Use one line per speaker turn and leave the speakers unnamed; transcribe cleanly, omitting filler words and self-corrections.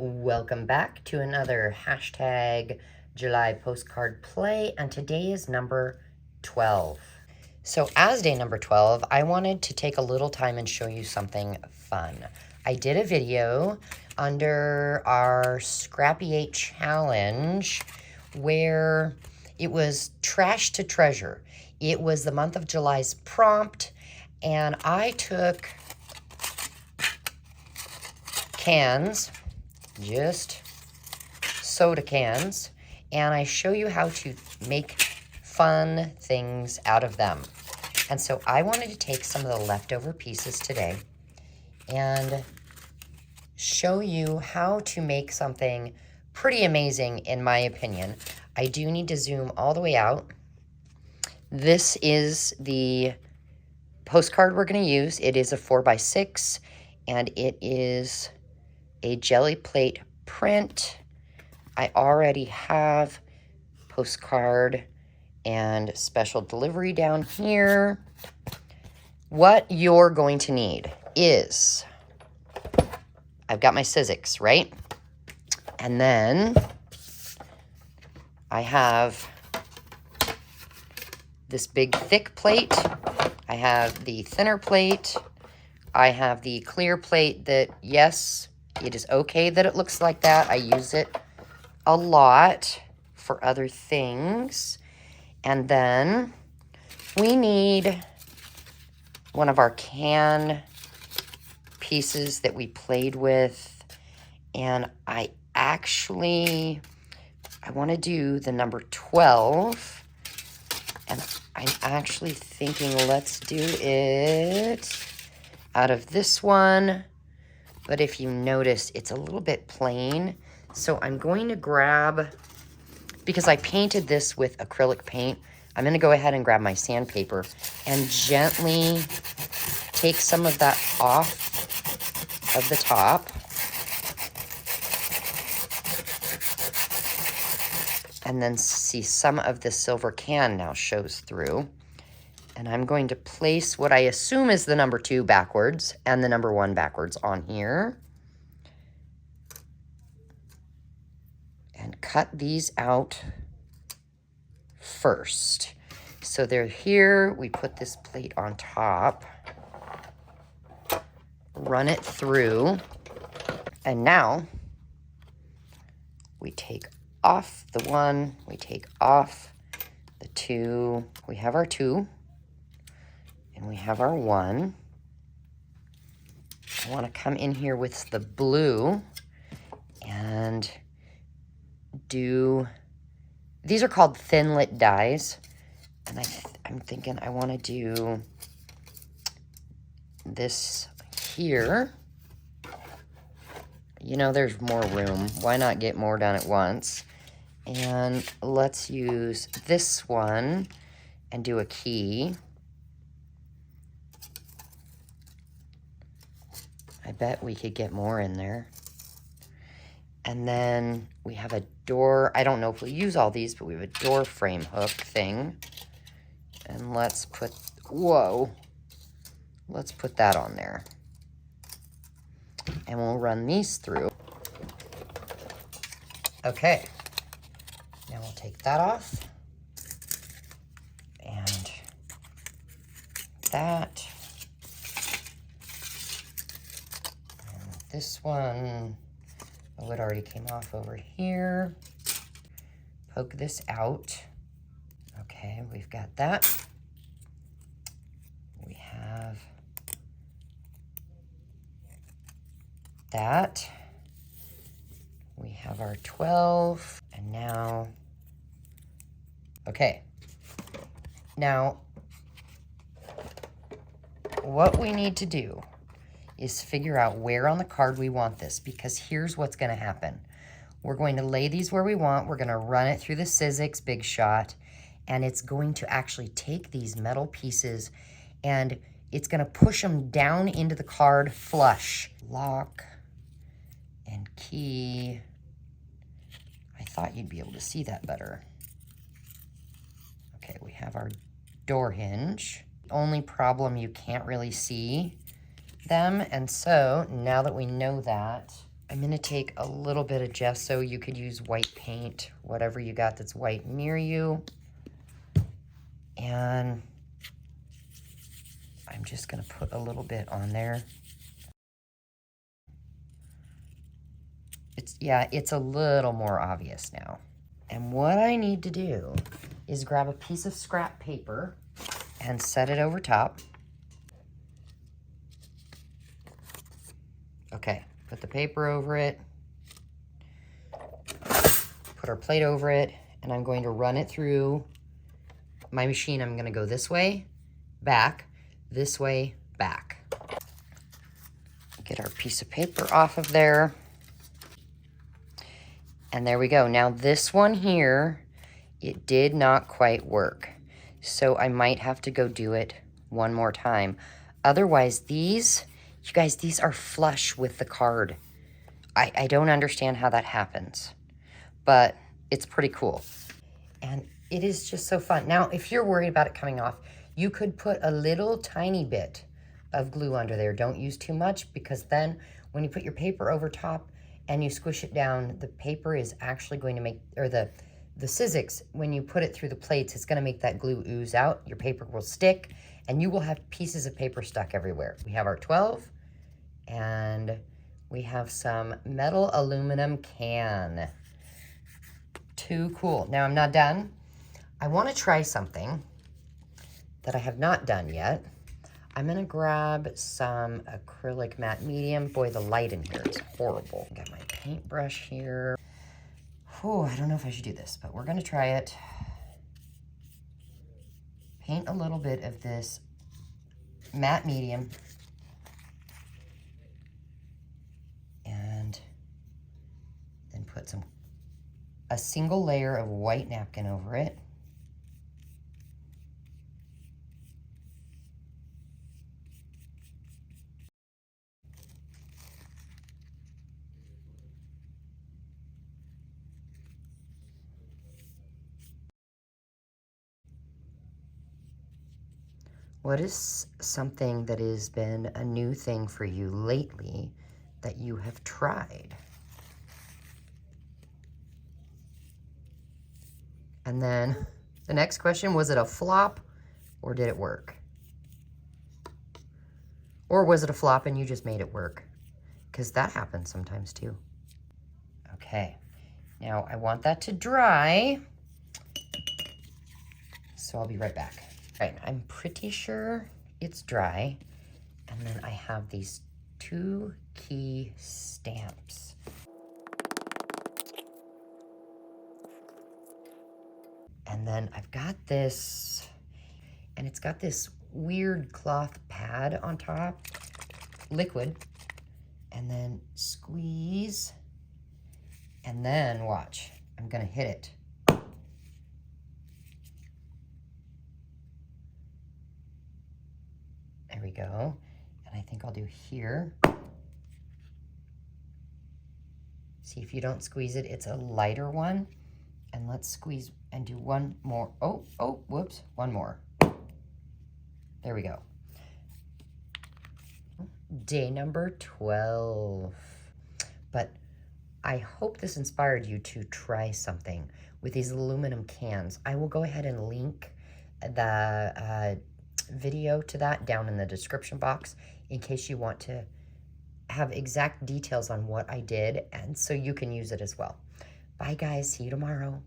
Welcome back to another hashtag July postcard play, and today is number 12. So as day number 12, I wanted to take a little time and show you something fun. I did a video under our Scrappy 8 challenge where it was trash to treasure. It was the month of July's prompt, and I took cans, just soda cans, and I show you how to make fun things out of them. And so I wanted to take some of the leftover pieces today and show you how to make something pretty amazing, in my opinion. I do need to zoom all the way out. This is the postcard we're going to use. It is a 4x6, and it is a jelly plate print. I already have postcard and special delivery down here. What you're going to need is, I've got my Sizzix, right? And then I have this big thick plate. I have the thinner plate. I have the clear plate that, yes, it is okay that it looks like that. I use it a lot for other things. And then we need one of our can pieces that we played with. And I want to do the number 12. And I'm actually thinking let's do it out of this one. But if you notice, it's a little bit plain. So I'm going to grab, because I painted this with acrylic paint, I'm going to go ahead and grab my sandpaper and gently take some of that off of the top. And then see some of the silver can now shows through. And I'm going to place what I assume is the number 2 backwards and the number 1 backwards on here. And cut these out first. So they're here. We put this plate on top. Run it through. And now we take off the 1. We take off the 2. We have our 2. And we have our 1. I want to come in here with the blue and do, these are called Thinlit dies. And I'm thinking I want to do this here. You know, there's more room. Why not get more done at once? And let's use this one and do a key. I bet we could get more in there. And then we have a door. I don't know if we'll use all these, but we have a door frame hook thing. And let's put, whoa, let's put that on there. And we'll run these through. Okay. Now we'll take that off. And that. This one, oh, it already came off over here. Poke this out. Okay, we've got that. We have that. We have our 12. And now, okay. Now, what we need to do is figure out where on the card we want this, because here's what's going to happen. We're going to lay these where we want. We're going to run it through the Sizzix Big Shot, and it's going to actually take these metal pieces and it's going to push them down into the card flush. Lock and key. I thought you'd be able to see that better. Okay, we have our door hinge. Only problem, you can't really see them, and so now that we know that, I'm gonna take a little bit of gesso. You could use white paint, whatever you got that's white near you. And I'm just gonna put a little bit on there. It's a little more obvious now. And what I need to do is grab a piece of scrap paper and set it over top. Okay, put the paper over it, put our plate over it, and I'm going to run it through my machine. I'm gonna go this way, back, this way, back. Get our piece of paper off of there. And there we go. Now this one here, it did not quite work. So I might have to go do it one more time. Otherwise, these, you guys, these are flush with the card. I don't understand how that happens, but it's pretty cool. And it is just so fun. Now, if you're worried about it coming off, you could put a little tiny bit of glue under there. Don't use too much, because then when you put your paper over top and you squish it down, the paper is actually going to make, or the Sizzix, when you put it through the plates, it's gonna make that glue ooze out. Your paper will stick, and you will have pieces of paper stuck everywhere. We have our 12, and we have some metal aluminum can. Too cool. Now I'm not done. I wanna try something that I have not done yet. I'm gonna grab some acrylic matte medium. Boy, the light in here is horrible. Got my paintbrush here. Oh, I don't know if I should do this, but we're gonna try it. Paint a little bit of this matte medium. And then put a single layer of white napkin over it. What is something that has been a new thing for you lately that you have tried? And then the next question, was it a flop or did it work? Or was it a flop and you just made it work? Because that happens sometimes too. Okay, now I want that to dry. So I'll be right back. All right, I'm pretty sure it's dry. And then I have these 2 key stamps. And then I've got this, and it's got this weird cloth pad on top, liquid, and then squeeze, and then watch, I'm gonna hit it. There we go. And I think I'll do here. See, if you don't squeeze it, it's a lighter one. And let's squeeze and do one more. Oh, whoops, one more. There we go. Day number 12. But I hope this inspired you to try something with these aluminum cans. I will go ahead and link the video to that down in the description box in case you want to have exact details on what I did, and so you can use it as well. Bye guys, see you tomorrow.